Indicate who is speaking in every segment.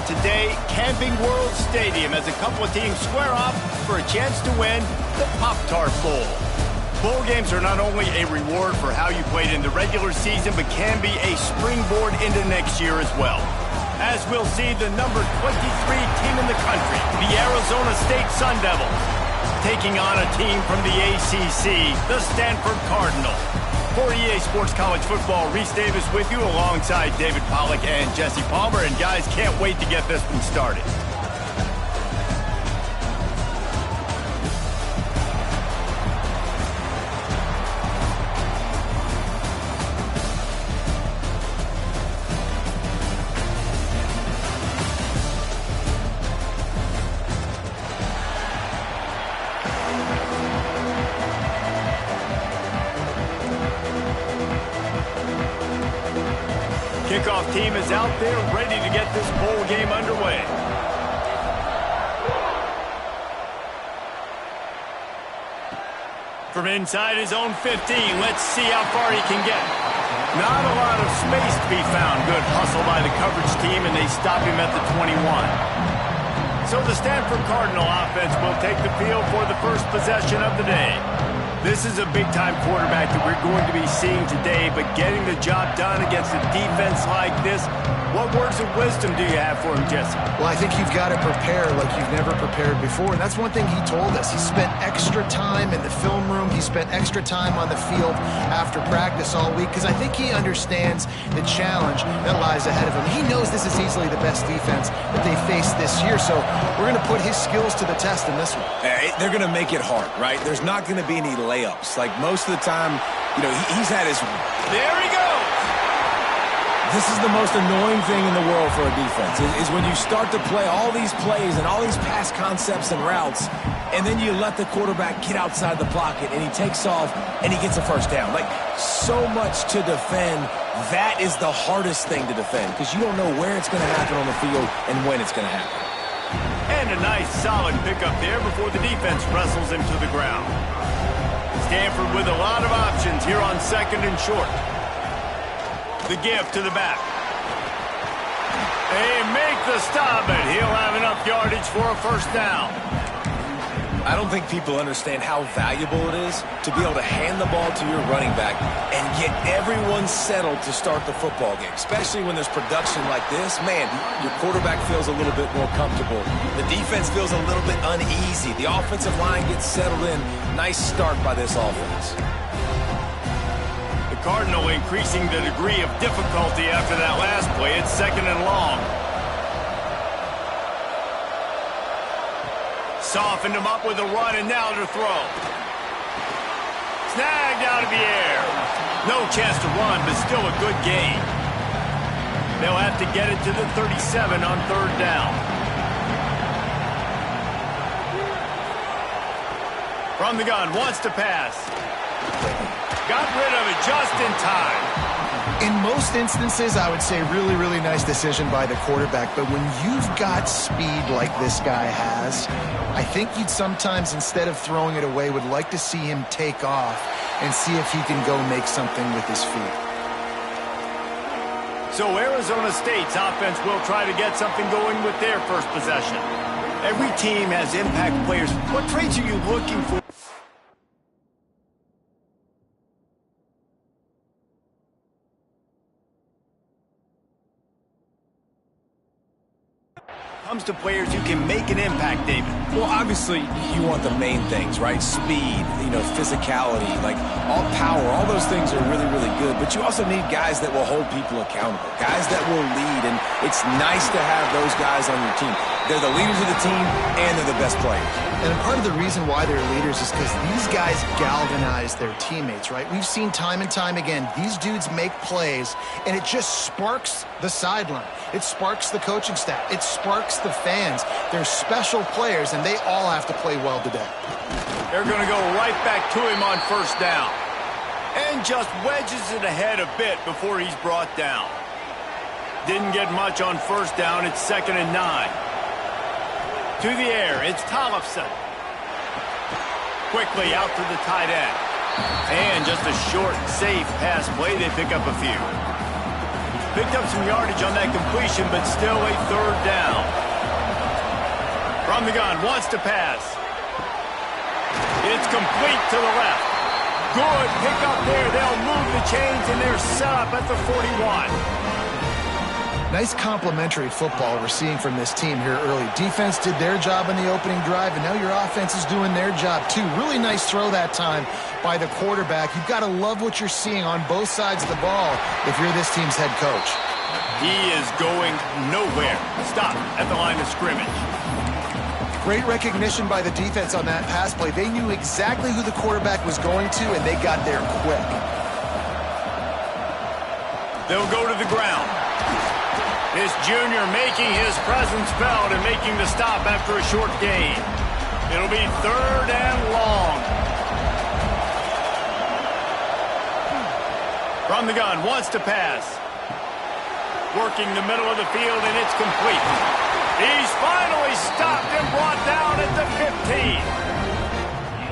Speaker 1: on today, Camping World Stadium, as a couple of teams square off for a chance to win the Pop-Tart Bowl. Bowl games are not only a reward for how you played in the regular season, but can be a springboard into next year as well. As we'll see, the number 23 team in the country, the Arizona State Sun Devils, taking on a team from the ACC, the Stanford Cardinals. For EA Sports College Football, Reese Davis with you alongside David Pollack and Jesse Palmer. And guys, can't wait to get this one started. Kickoff team is out there ready to get this bowl game underway. From inside his own 15, let's see how far he can get. Not a lot of space to be found. Good hustle by the coverage team, and they stop him at the 21. So the Stanford Cardinal offense will take the field for the first possession of the day. This is a big-time quarterback that we're going to be seeing today, but getting the job done against a defense like this, what words of wisdom do you have for him, Jesse?
Speaker 2: Well, I think you've got to prepare like you've never prepared before, and that's one thing he told us. He spent extra time in the film room. He spent extra time on the field after practice all week, because I think he understands the challenge that lies ahead of him. He knows this is easily the best defense that they faced this year, so we're going to put his skills to the test in this one.
Speaker 3: They're going to make it hard, right? There's not going to be any layups. Like most of the time, you know, he's had his...
Speaker 1: There he goes!
Speaker 3: This is the most annoying thing in the world for a defense, is when you start to play all these plays and all these pass concepts and routes, and then you let the quarterback get outside the pocket, and he takes off, and he gets a first down. Like, so much to defend. That is the hardest thing to defend, because you don't know where it's going to happen on the field and when it's going to happen.
Speaker 1: And a nice, solid pickup there before the defense wrestles him to the ground. Stanford with a lot of options here on second and short. The give to the back. They make the stop, and he'll have enough yardage for a first down.
Speaker 3: I don't think people understand how valuable it is to be able to hand the ball to your running back and get everyone settled to start the football game, especially when there's production like this. Man, your quarterback feels a little bit more comfortable. The defense feels a little bit uneasy. The offensive line gets settled in. Nice start by this offense.
Speaker 1: The Cardinal increasing the degree of difficulty after that last play. It's second and long. Softened him up with a run, and now to throw. Snagged out of the air. No chance to run, but still a good gain. They'll have to get it to the 37 on third down. From the gun, wants to pass. Got rid of it just in time.
Speaker 2: In most instances, I would say really, really nice decision by the quarterback. But when you've got speed like this guy has, I think you'd sometimes, instead of throwing it away, would like to see him take off and see if he can go make something with his feet.
Speaker 1: So Arizona State's offense will try to get something going with their first possession. Every team has impact players. What traits are you looking for? Comes to players who can make an impact, David.
Speaker 3: Well, obviously, you want the main things, right? Speed, you know, physicality, like all power, all those things are really, really good. But you also need guys that will hold people accountable, guys that will lead. And it's nice to have those guys on your team. They're the leaders of the team, and they're the best players.
Speaker 2: And part of the reason why they're leaders is because these guys galvanize their teammates, right? We've seen time and time again, these dudes make plays, and it just sparks the sideline. It sparks the coaching staff. It sparks the fans. They're special players, and they all have to play well today.
Speaker 1: They're going to go right back to him on first down. And just wedges it ahead a bit before he's brought down. Didn't get much on first down. It's 2nd and 9. To the air, it's Tollefson. Quickly out to the tight end. And just a short, safe pass play. They pick up a few. Picked up some yardage on that completion, but still a third down. From the gun, wants to pass. It's complete to the left. Good pickup there. They'll move the chains, and they're set up at the 41.
Speaker 2: Nice complementary football we're seeing from this team here early. Defense did their job in the opening drive, and now your offense is doing their job too. Really nice throw that time by the quarterback. You've got to love what you're seeing on both sides of the ball if you're this team's head coach.
Speaker 1: He is going nowhere. Stop at the line of scrimmage.
Speaker 2: Great recognition by the defense on that pass play. They knew exactly who the quarterback was going to, and they got there quick.
Speaker 1: They'll go to the ground. This junior making his presence felt and making the stop after a short gain. It'll be third and long. From the gun, wants to pass. Working the middle of the field, and it's complete. He's finally stopped and brought down at the 15.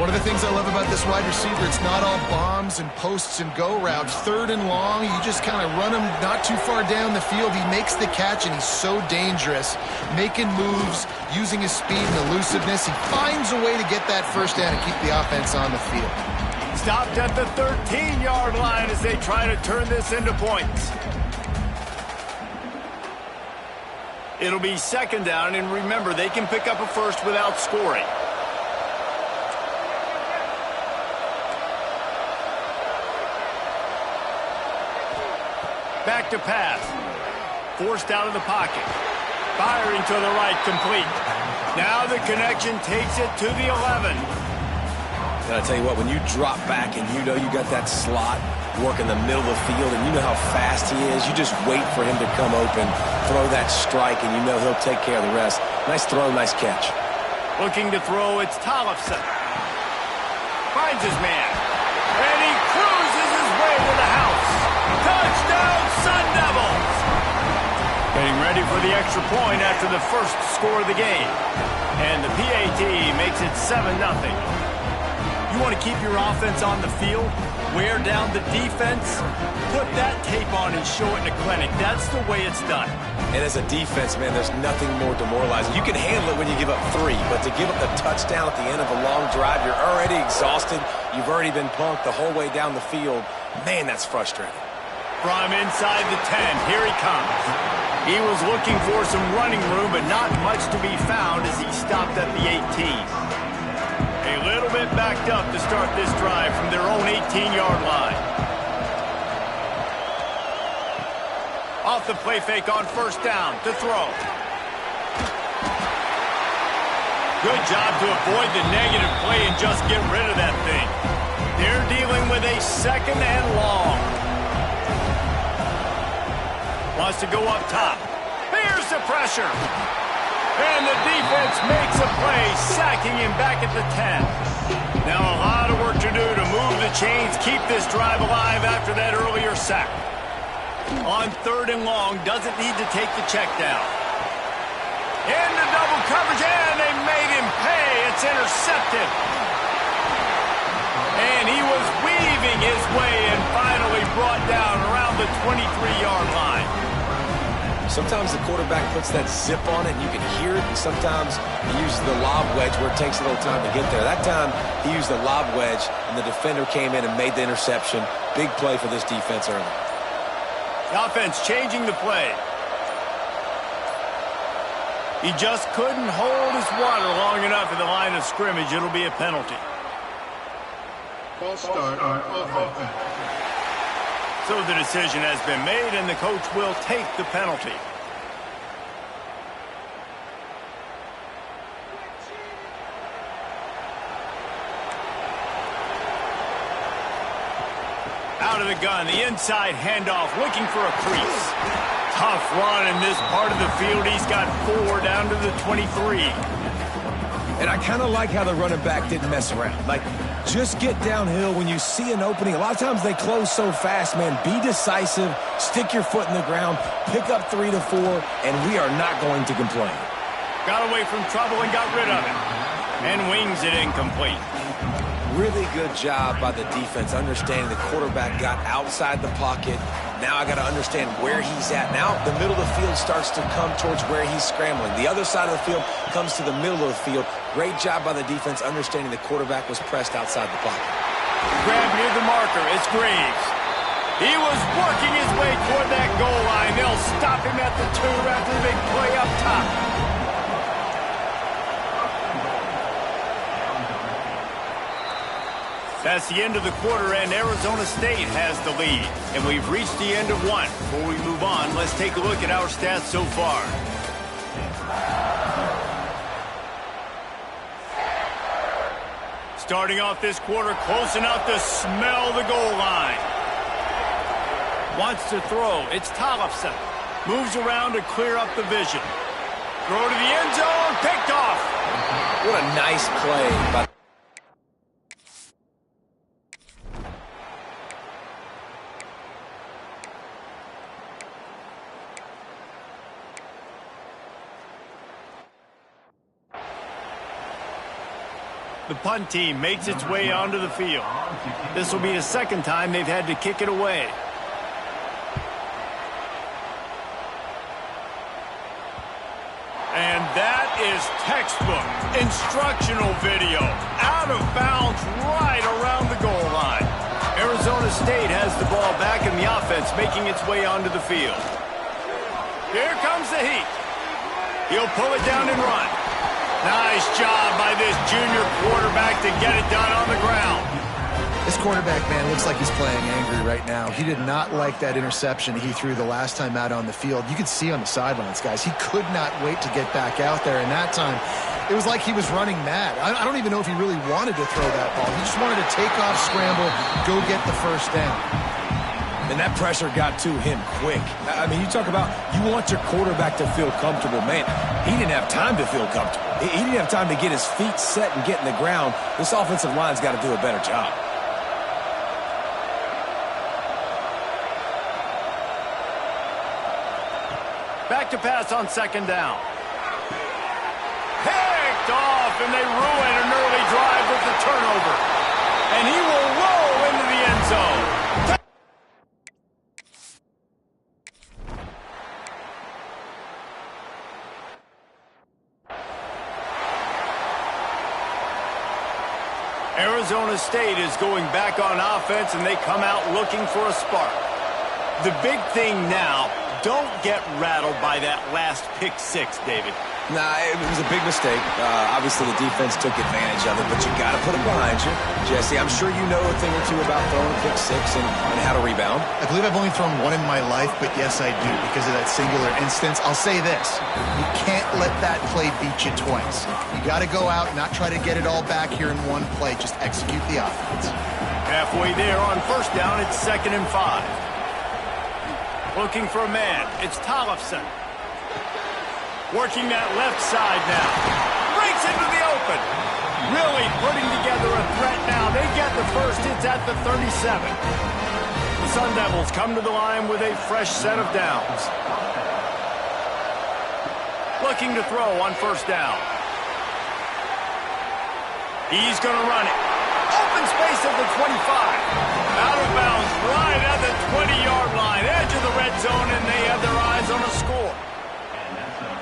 Speaker 2: One of the things I love about this wide receiver, it's not all bombs and posts and go routes. Third and long, you just kind of run him not too far down the field. He makes the catch, and he's so dangerous, making moves, using his speed and elusiveness. He finds a way to get that first down and keep the offense on the field.
Speaker 1: Stopped at the 13-yard line as they try to turn this into points. It'll be second down, and remember, they can pick up a first without scoring. Back to pass. Forced out of the pocket. Firing to the right, complete. Now the connection takes it to the 11.
Speaker 3: And I tell you what, when you drop back and you know you got that slot work in the middle of the field and you know how fast he is, you just wait for him to come open, throw that strike, and you know he'll take care of the rest. Nice throw, nice catch.
Speaker 1: Looking to throw, it's Tollefson. Finds his man. And he cruises his way to the house. Touchdown, Sun Devils! Getting ready for the extra point after the first score of the game. And the PAT makes it 7-0. You want to keep your offense on the field? Wear down the defense? Put that tape on and show it in a clinic. That's the way it's done.
Speaker 3: And as a defense, man, there's nothing more demoralizing. You can handle it when you give up 3, but to give up the touchdown at the end of a long drive, you're already exhausted. You've already been punked the whole way down the field. Man, that's frustrating.
Speaker 1: From inside the 10, here he comes. He was looking for some running room, but not much to be found as he stopped at the 18. A little bit backed up to start this drive from their own 18-yard line. Off the play fake on first down to throw. Good job to avoid the negative play and just get rid of that thing. They're dealing with a second and long. Wants to go up top. Here's the pressure. And the defense makes a play, sacking him back at the 10. Now a lot of work to do to move the chains, keep this drive alive after that earlier sack. On third and long, doesn't need to take the check down. Into double coverage, and they made him pay. It's intercepted. And he was weaving his way and finally brought down around the 23-yard line.
Speaker 3: Sometimes the quarterback puts that zip on it, and you can hear it, and sometimes he uses the lob wedge where it takes a little time to get there. That time, he used the lob wedge, and the defender came in and made the interception. Big play for this defense early.
Speaker 1: The offense changing the play. He just couldn't hold his water long enough in the line of scrimmage. It'll be a penalty.
Speaker 4: False start on offense.
Speaker 1: So the decision has been made, and the coach will take the penalty. Out of the gun, the inside handoff, looking for a crease. Tough run in this part of the field. He's got 4 down to the 23.
Speaker 3: And I kind of like how the running back didn't mess around. Like, just get downhill when you see an opening. A lot of times they close so fast, man. Be decisive, stick your foot in the ground, pick up 3 to 4, and we are not going to complain.
Speaker 1: Got away from trouble and got rid of it. And wings it incomplete.
Speaker 3: Really good job by the defense, understanding the quarterback got outside the pocket, Now I got to understand where he's at. Now the middle of the field starts to come towards where he's scrambling. The other side of the field comes to the middle of the field. Great job by the defense understanding the quarterback was pressed outside the pocket.
Speaker 1: Grab near the marker. It's Graves. He was working his way toward that goal line. They'll stop him at the 2 after the big play up top. That's the end of the quarter, and Arizona State has the lead. And we've reached the end of one. Before we move on, let's take a look at our stats so far. Starting off this quarter, close enough to smell the goal line. Wants to throw. It's Tollefson. Moves around to clear up the vision. Throw to the end zone. Picked off.
Speaker 3: What a nice play by
Speaker 1: the punt team makes its way onto the field. This will be the second time they've had to kick it away. And that is textbook instructional video. Out of bounds right around the goal line. Arizona State has the ball back in the offense, making its way onto the field. Here comes the heat. He'll pull it down and run. Nice job by this junior quarterback to get it done on the ground.
Speaker 2: This quarterback, man, looks like he's playing angry right now. He did not like that interception he threw the last time out on the field. You could see on the sidelines, guys, he could not wait to get back out there. And that time, it was like he was running mad. I don't even know if he really wanted to throw that ball. He just wanted to take off, scramble, go get the first down.
Speaker 3: And that pressure got to him quick. I mean, you talk about you want your quarterback to feel comfortable. Man, he didn't have time to feel comfortable. He didn't have time to get his feet set and get in the ground. This offensive line's got to do a better job.
Speaker 1: Back to pass on second down. Picked off, and they ruin an early drive with the turnover. And he will roll into the end zone. Arizona State is going back on offense, and they come out looking for a spark. The big thing now, don't get rattled by that last pick-6, David.
Speaker 3: Nah, it was a big mistake. Obviously, the defense took advantage of it, but you got to put it behind you. Jesse, I'm sure you know a thing or two about throwing a pick-6 and how to rebound.
Speaker 2: I believe I've only thrown one in my life, but yes, I do, because of that singular instance. I'll say this. You can't let that play beat you twice. You got to go out, not try to get it all back here in one play. Just execute the offense.
Speaker 1: Halfway there on first down, it's 2nd and 5. Looking for a man. It's Tollefson. Working that left side now. Breaks into the open. Really putting together a threat now. They get the first. It's at the 37. The Sun Devils come to the line with a fresh set of downs. Looking to throw on first down. He's going to run it. Open space at the 25. Out of bounds right at the 20-yard line. Edge of the red zone, and they have their eyes on a score.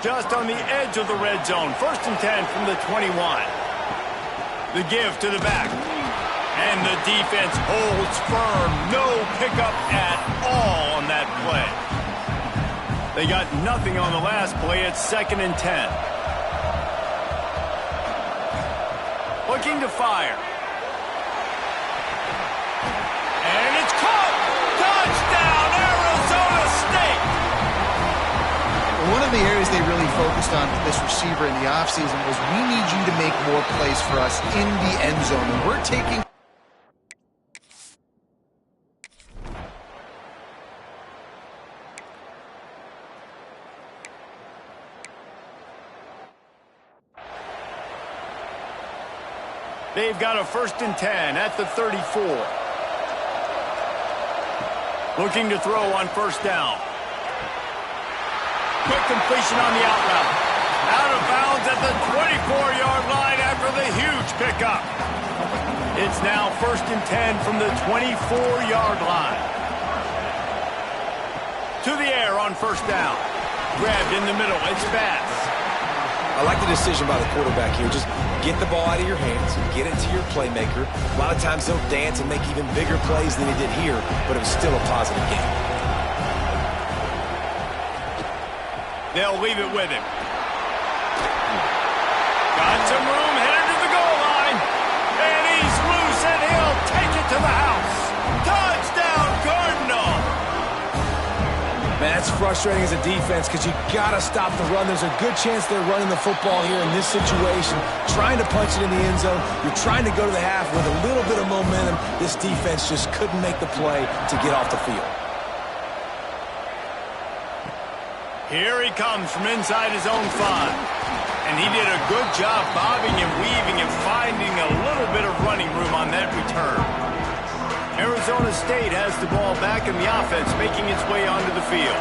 Speaker 1: Just on the edge of the red zone. 1st and 10 from the 21. The give to the back. And the defense holds firm. No pickup at all on that play. They got nothing on the last play. It's 2nd and 10. Looking to fire. And it's caught! Touchdown, Arizona State!
Speaker 2: One of the areas they really focused on with this receiver in the offseason was we need you to make more plays for us in the end zone. And we're taking...
Speaker 1: They've got a 1st and 10 at the 34. Looking to throw on first down. Quick completion on the out route. Out of bounds at the 24-yard line after the huge pickup. It's now 1st and 10 from the 24-yard line. To the air on first down. Grabbed in the middle. It's fast.
Speaker 3: I like the decision by the quarterback here. Just get the ball out of your hands, get it to your playmaker. A lot of times they'll dance and make even bigger plays than he did here, but it was still a positive game.
Speaker 1: They'll leave it with him. Got some room, headed to the goal line. And he's loose, and he'll take it to the house. Touchdown, Cardinal!
Speaker 3: Man, that's frustrating as a defense because you got to stop the run. There's a good chance they're running the football here in this situation, trying to punch it in the end zone. You're trying to go to the half with a little bit of momentum. This defense just couldn't make the play to get off the field.
Speaker 1: Here he comes from inside his own 5. And he did a good job bobbing and weaving and finding a little bit of running room on that return. Arizona State has the ball back in the offense, making its way onto the field.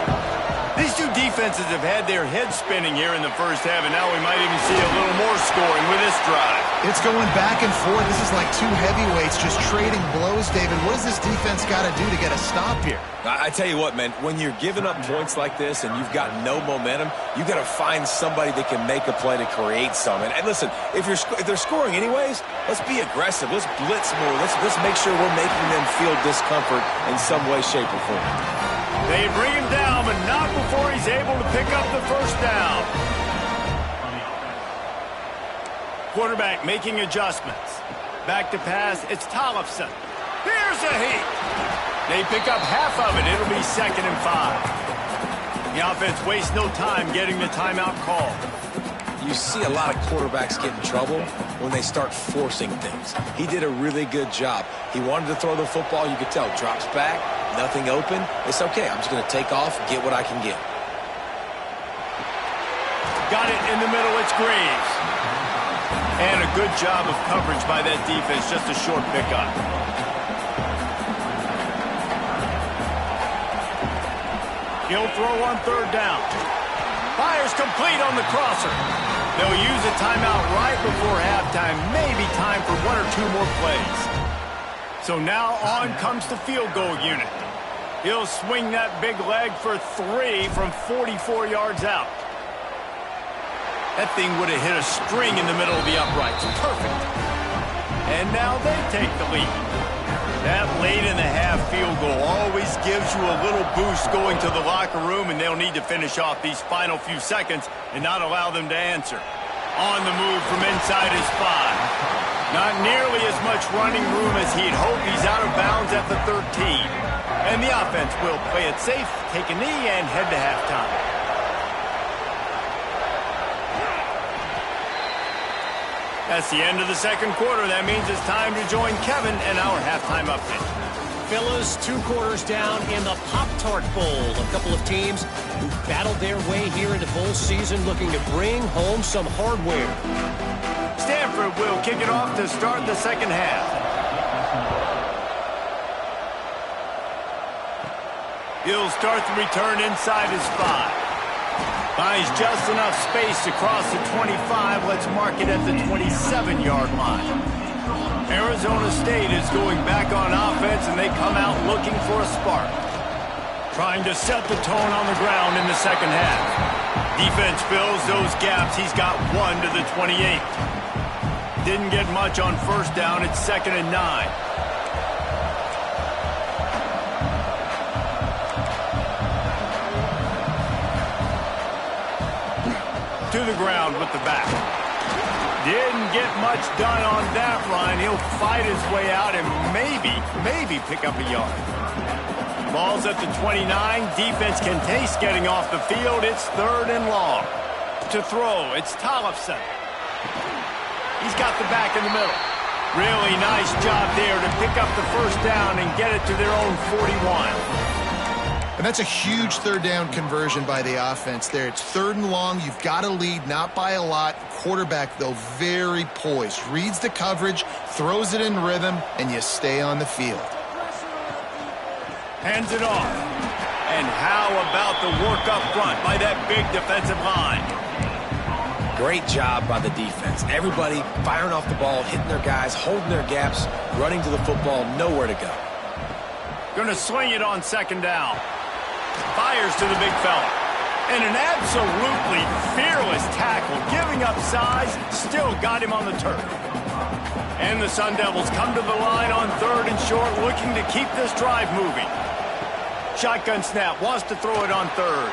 Speaker 1: These two defenses have had their heads spinning here in the first half, and now we might even see a little more scoring with this drive.
Speaker 2: It's going back and forth. This is like two heavyweights just trading blows, David. What does this defense got to do to get a stop here?
Speaker 3: I tell you what, man, when you're giving up points like this and you've got no momentum, you got to find somebody that can make a play to create some. And listen, if they're scoring anyways, let's be aggressive. Let's blitz more. Let's make sure we're making them feel discomfort in some way, shape, or form.
Speaker 1: They bring him down, but not before he's able to pick up the first down. Quarterback making adjustments. Back to pass, it's Tollefson. Here's a heat. They pick up half of it. It'll be 2nd and 5. The offense wastes no time getting the timeout call.
Speaker 3: You see a lot of quarterbacks get in trouble when they start forcing things. He did a really good job. He wanted to throw the football. You could tell. Drops back, nothing open. It's okay. I'm just going to take off, get what I can get.
Speaker 1: Got it in the middle. It's Graves. And a good job of coverage by that defense. Just a short pickup. He'll throw on 3rd down. Fires complete on the crosser. They'll use a timeout right before halftime. Maybe time for 1 or 2 more plays. So now on comes the field goal unit. He'll swing that big leg for 3 from 44 yards out. That thing would have hit a string in the middle of the uprights. Perfect. And now they take the lead. That late-in-the-half field goal always gives you a little boost going to the locker room, and they'll need to finish off these final few seconds and not allow them to answer. On the move from inside his 5. Not nearly as much running room as he'd hoped. He's out of bounds at the 13. And the offense will play it safe, take a knee, and head to halftime. That's the end of the second quarter. That means it's time to join Kevin and our halftime update.
Speaker 4: Fellas, 2 quarters down in the Pop-Tart Bowl. A couple of teams who battled their way here into bowl season looking to bring home some hardware.
Speaker 1: Stanford will kick it off to start the second half. He'll start the return inside his 5. Finds just enough space across the 25. Let's mark it at the 27-yard line. Arizona State is going back on offense, and they come out looking for a spark. Trying to set the tone on the ground in the second half. Defense fills those gaps. He's got 1 to the 28. Didn't get much on first down. It's 2nd and 9. To the ground with the back. Didn't get much done on that run. He'll fight his way out and maybe pick up a yard. Ball's at the 29. Defense can taste getting off the field. It's 3rd and long. To throw, it's Tollefson. He's got the back in the middle. Really nice job there to pick up the first down and get it to their own 41.
Speaker 2: And that's a huge 3rd down conversion by the offense there. It's 3rd and long. You've got to lead, not by a lot. Quarterback, though, very poised. Reads the coverage, throws it in rhythm, and you stay on the field.
Speaker 1: Hands it off. And how about the work up front by that big defensive line?
Speaker 3: Great job by the defense. Everybody firing off the ball, hitting their guys, holding their gaps, running to the football, nowhere to go.
Speaker 1: Going to swing it on 2nd down. Fires to the big fella. And an absolutely fearless tackle, giving up size, still got him on the turf. And the Sun Devils come to the line on 3rd and short, looking to keep this drive moving. Shotgun snap, wants to throw it on 3rd.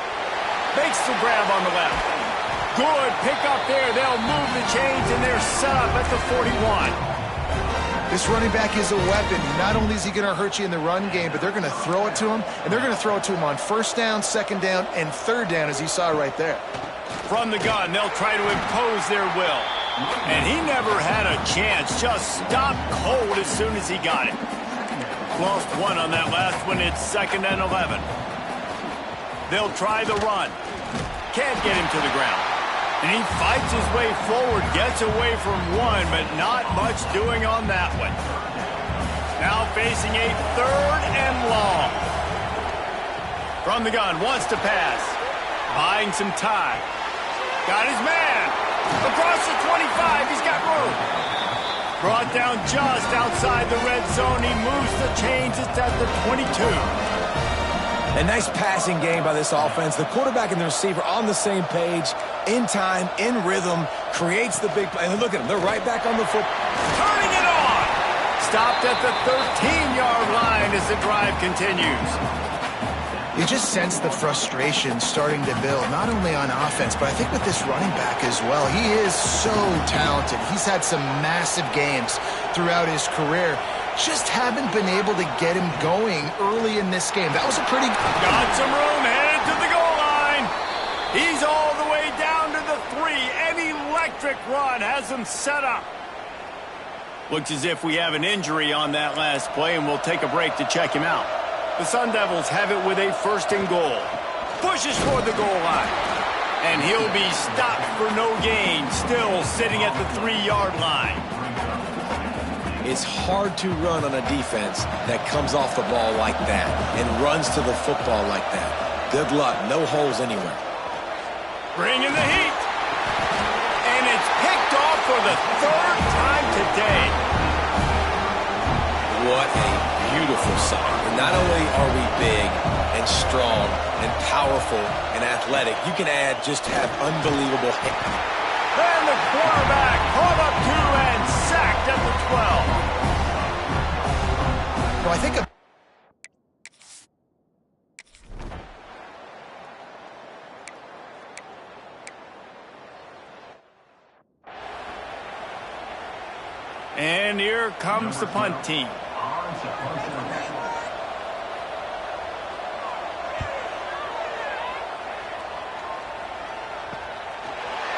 Speaker 1: Makes the grab on the left. Good pick up there. They'll move the chains, and they're set up at the 41.
Speaker 2: This running back is a weapon. Not only is he going to hurt you in the run game, but they're going to throw it to him, and they're going to throw it to him on 1st down, 2nd down, and 3rd down, as you saw right there.
Speaker 1: From the gun, they'll try to impose their will. And he never had a chance. Just stopped cold as soon as he got it. Lost 1 on that last one. It's 2nd and 11. They'll try the run. Can't get him to the ground. And he fights his way forward, gets away from 1, but not much doing on that one. Now facing a 3rd and long. From the gun, wants to pass. Buying some time. Got his man. Across the 25, he's got room. Brought down just outside the red zone. He moves the chains. It's at the 22.
Speaker 3: A nice passing game by this offense. The quarterback and the receiver on the same page, in time, in rhythm, creates the big play. And look at them. They're right back on the foot.
Speaker 1: Turning it on. Stopped at the 13-yard line as the drive continues.
Speaker 2: You just sense the frustration starting to build, not only on offense, but I think with this running back as well. He is so talented. He's had some massive games throughout his career. Just haven't been able to get him going early in this game. That was a pretty...
Speaker 1: Got some room, headed to the goal line. He's all the way down to the 3. An electric run has him set up. Looks as if we have an injury on that last play, and we'll take a break to check him out. The Sun Devils have it with a 1st and goal. Pushes for the goal line. And he'll be stopped for no gain, still sitting at the 3-yard line.
Speaker 3: It's hard to run on a defense that comes off the ball like that and runs to the football like that. Good luck. No holes anywhere.
Speaker 1: Bring in the heat. And it's picked off for the 3rd time today.
Speaker 3: What a beautiful sight. And not only are we big and strong and powerful and athletic, you can just have unbelievable hit.
Speaker 1: And the quarterback caught up to and sacked at the 12.
Speaker 2: Well, I think...
Speaker 1: And here comes the punt team.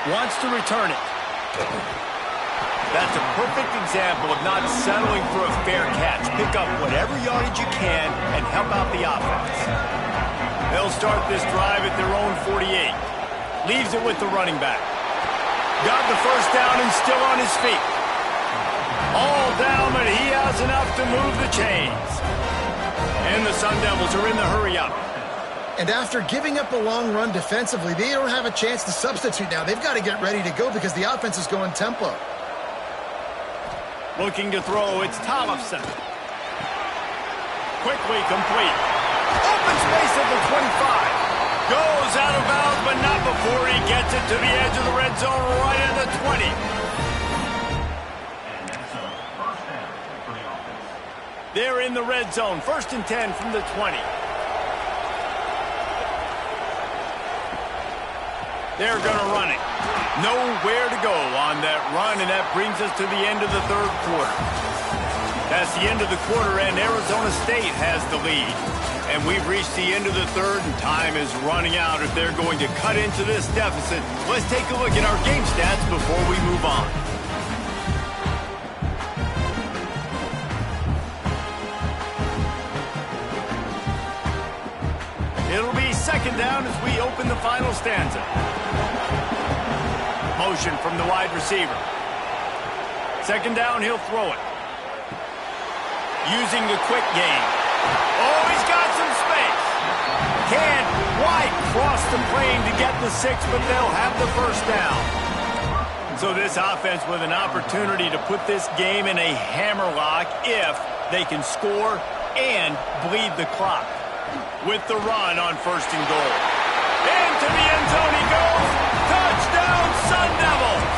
Speaker 1: Wants to return it. That's a perfect example of not settling for a fair catch. Pick up whatever yardage you can and help out the offense. They'll start this drive at their own 48. Leaves it with the running back. Got the 1st down and still on his feet. All down, but he has enough to move the chains. And the Sun Devils are in the hurry-up.
Speaker 2: And after giving up a long run defensively, they don't have a chance to substitute now. They've got to get ready to go because the offense is going tempo.
Speaker 1: Looking to throw, it's Tollefson. Quickly complete. Open space at the 25. Goes out of bounds, but not before he gets it to the edge of the red zone right at the 20. They're in the red zone. 1st and 10 from the 20. They're going to run it. Nowhere to go on that run, and that brings us to the end of the 3rd quarter. That's the end of the quarter, and Arizona State has the lead. And we've reached the end of the 3rd, and time is running out if they're going to cut into this deficit. Let's take a look at our game stats before we move on. It'll be 2nd down as we open the final stanza. Motion from the wide receiver. 2nd down, he'll throw it. Using the quick game. Oh, he's got some space. Can't quite cross the plane to get the 6, but they'll have the 1st down. So this offense with an opportunity to put this game in a hammerlock if they can score and bleed the clock. with the run on 1st and goal. Into the end zone he goes. Touchdown, Sun Devils!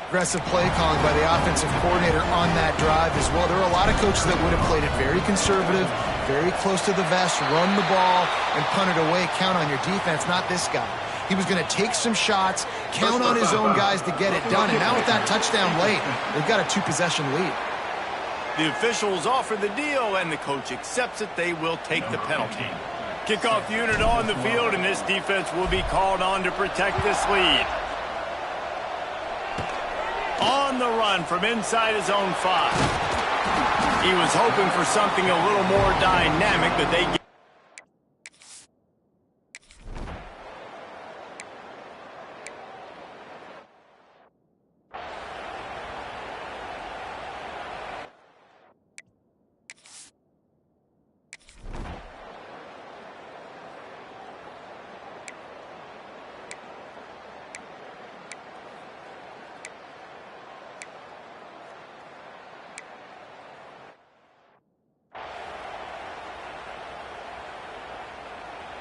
Speaker 2: Aggressive play calling by the offensive coordinator on that drive as well. There are a lot of coaches that would have played it very conservative, very close to the vest, run the ball, and punt it away. Count on your defense, not this guy. He was going to take some shots, count on his own guys to get it done, and now with that touchdown late, they've got a 2-possession lead.
Speaker 1: The officials offer the deal, and the coach accepts it. They will take the penalty. Kickoff unit on the field, and this defense will be called on to protect this lead. On the run from inside his own 5. He was hoping for something a little more dynamic, but they get.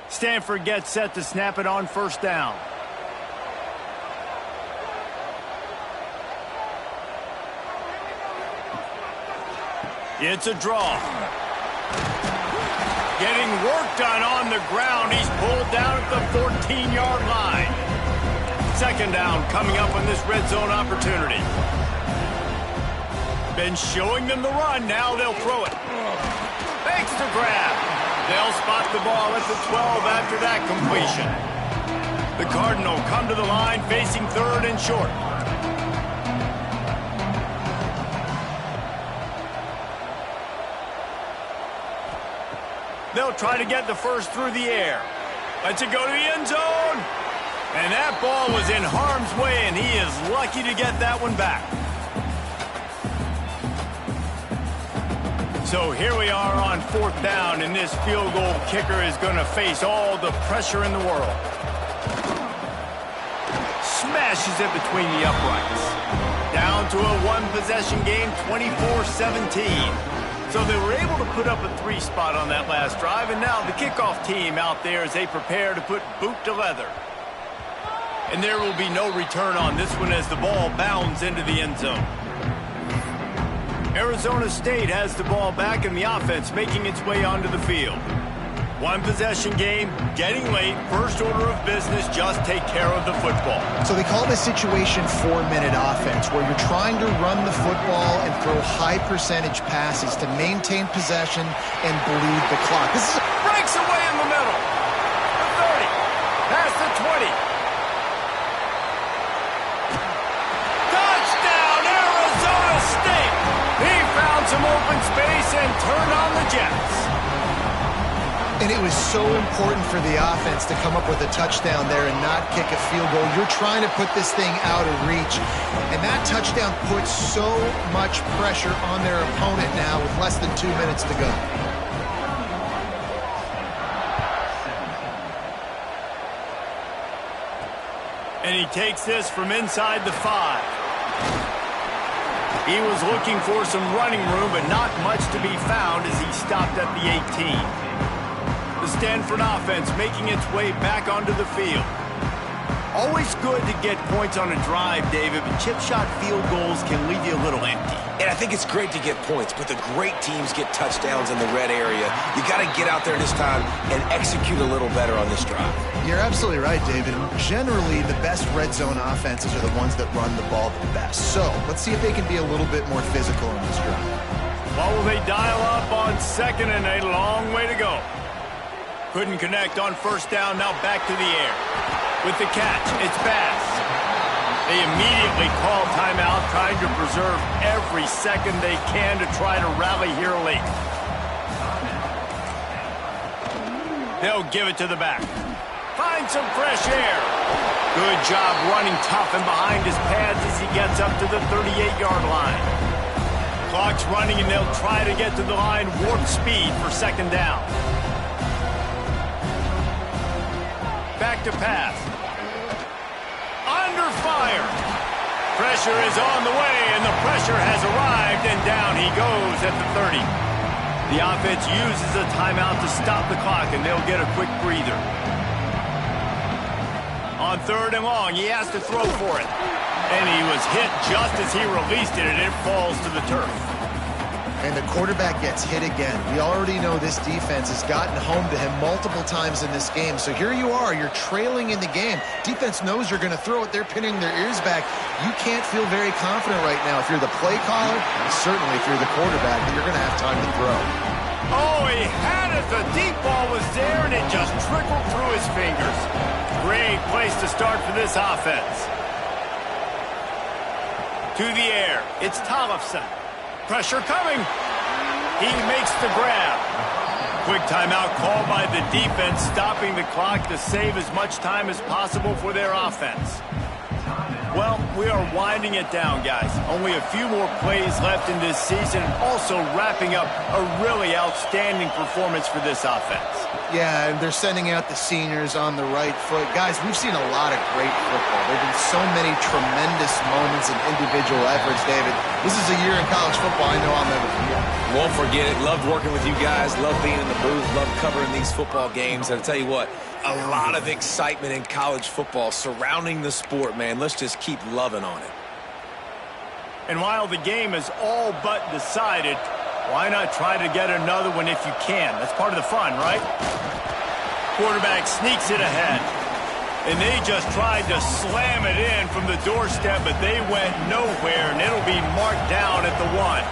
Speaker 1: Stanford gets set to snap it on 1st down. It's a draw. Getting work done on the ground. He's pulled down at the 14-yard line. 2nd down coming up on this red zone opportunity. Been showing them the run. Now they'll throw it. Makes the grab. They'll spot the ball at the 12 after that completion. The Cardinal come to the line facing 3rd and short. They'll try to get the first through the air. Lets it go to the end zone. And that ball was in harm's way, and he is lucky to get that one back. So here we are on 4th down, and this field goal kicker is going to face all the pressure in the world. Smashes it between the uprights. Down to a 1-possession game, 24-17. So they were able to put up a 3-spot on that last drive, and now the kickoff team out there as they prepare to put boot to leather. And there will be no return on this one as the ball bounds into the end zone. Arizona State has the ball back, and the offense making its way onto the field. 1-possession game, getting late, first order of business, just take care of the football.
Speaker 2: So they call this situation 4-minute offense, where you're trying to run the football and throw high-percentage passes to maintain possession and bleed the clock. This is
Speaker 1: breaks away in the middle. The 30, past the 20. Touchdown, Arizona State! He found some open space and turned on the Jets.
Speaker 2: And it was so important for the offense to come up with a touchdown there and not kick a field goal. You're trying to put this thing out of reach. And that touchdown puts so much pressure on their opponent now with less than 2 minutes to go.
Speaker 1: And he takes this from inside the 5. He was looking for some running room, but not much to be found as he stopped at the 18. The Stanford offense making its way back onto the field. Always good to get points on a drive, David, but chip shot field goals can leave you a little empty.
Speaker 3: And I think it's great to get points, but the great teams get touchdowns in the red area. You got to get out there this time and execute a little better on this drive.
Speaker 2: You're absolutely right, David. Generally, the best red zone offenses are the ones that run the ball the best. So let's see if they can be a little bit more physical in this drive.
Speaker 1: What will they dial up on 2nd and a long way to go? Couldn't connect on 1st down, now back to the air. With the catch, it's Bass. They immediately call timeout, trying to preserve every second they can to try to rally here late. They'll give it to the back. Find some fresh air. Good job running tough and behind his pads as he gets up to the 38-yard line. Clock's running, and they'll try to get to the line warp speed for 2nd down. Back to pass. Under fire. Pressure is on the way, and the pressure has arrived, and down he goes at the 30. The offense uses a timeout to stop the clock, and they'll get a quick breather. On 3rd and long, he has to throw for it. And he was hit just as he released it, and it falls to the turf.
Speaker 2: And the quarterback gets hit again. We already know this defense has gotten home to him multiple times in this game. So here you are, you're trailing in the game. Defense knows you're going to throw it. They're pinning their ears back. You can't feel very confident right now. If you're the play caller, and certainly if you're the quarterback, that you're going to have time to throw.
Speaker 1: Oh, he had it. The deep ball was there, and it just trickled through his fingers. Great place to start for this offense. To the air, it's Tollefson. Pressure coming. He makes the grab. Quick timeout called by the defense, stopping the clock to save as much time as possible for their offense. Well, we are winding it down, guys. Only a few more plays left in this season, and also wrapping up a really outstanding performance for this offense.
Speaker 2: Yeah, and they're sending out the seniors on the right foot. Guys, we've seen a lot of great football. There have been so many tremendous moments and individual efforts, David. This is a year in college football I know I'll never forget.
Speaker 3: Won't forget it. Loved working with you guys. Loved being in the booth. Loved covering these football games. And I'll tell you what, a lot of excitement in college football surrounding the sport, man. Let's just keep loving on it.
Speaker 1: And while the game is all but decided, why not try to get another one if you can? That's part of the fun, right? Quarterback sneaks it ahead. And they just tried to slam it in from the doorstep, but they went nowhere, and it'll be marked down at the 1.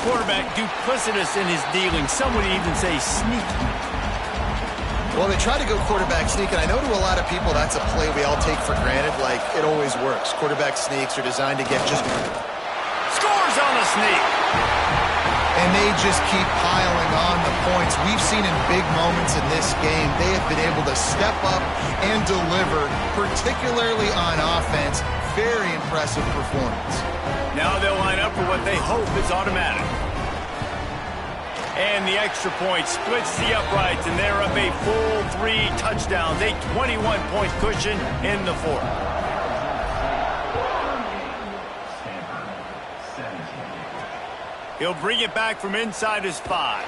Speaker 1: Quarterback duplicitous in his dealing. Some would even say sneaky.
Speaker 2: Well, they try to go quarterback sneak, and I know to a lot of people that's a play we all take for granted, like it always works. Quarterback sneaks are designed to get just...
Speaker 1: Scores on the sneak.
Speaker 2: And they just keep piling on the points. We've seen in big moments in this game, they have been able to step up and deliver, particularly on offense. Very impressive performance.
Speaker 1: Now they'll line up for what they hope is automatic. And the extra point splits the uprights, and they're up a full 3 touchdowns, a 21-point cushion in the 4th. He'll bring it back from inside his 5.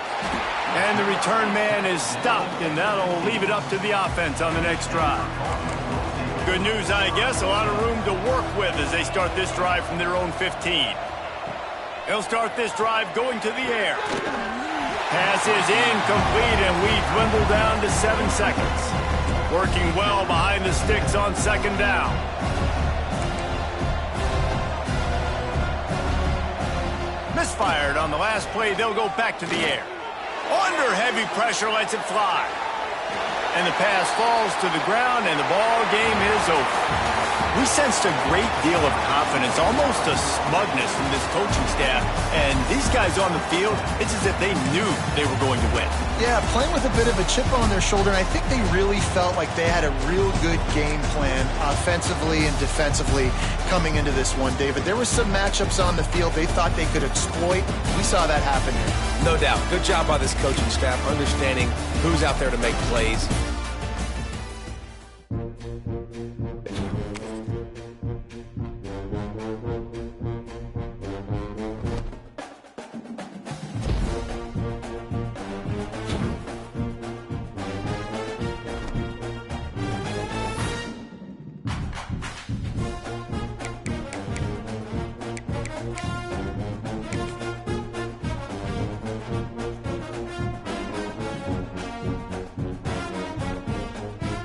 Speaker 1: And the return man is stopped, and that'll leave it up to the offense on the next drive. Good news, I guess, a lot of room to work with as they start this drive from their own 15. He'll start this drive going to the air. Pass is incomplete, and we dwindle down to 7 seconds. Working well behind the sticks on 2nd down. Misfired on the last play. They'll go back to the air. Under heavy pressure, lets it fly. And the pass falls to the ground, and the ball game is over. We sensed a great deal of confidence, almost a smugness from this coaching staff. And these guys on the field, it's as if they knew they were going to win.
Speaker 2: Yeah, playing with a bit of a chip on their shoulder, and I think they really felt like they had a real good game plan offensively and defensively coming into this one, David. There were some matchups on the field they thought they could exploit. We saw that happen here.
Speaker 3: No doubt. Good job by this coaching staff understanding who's out there to make plays.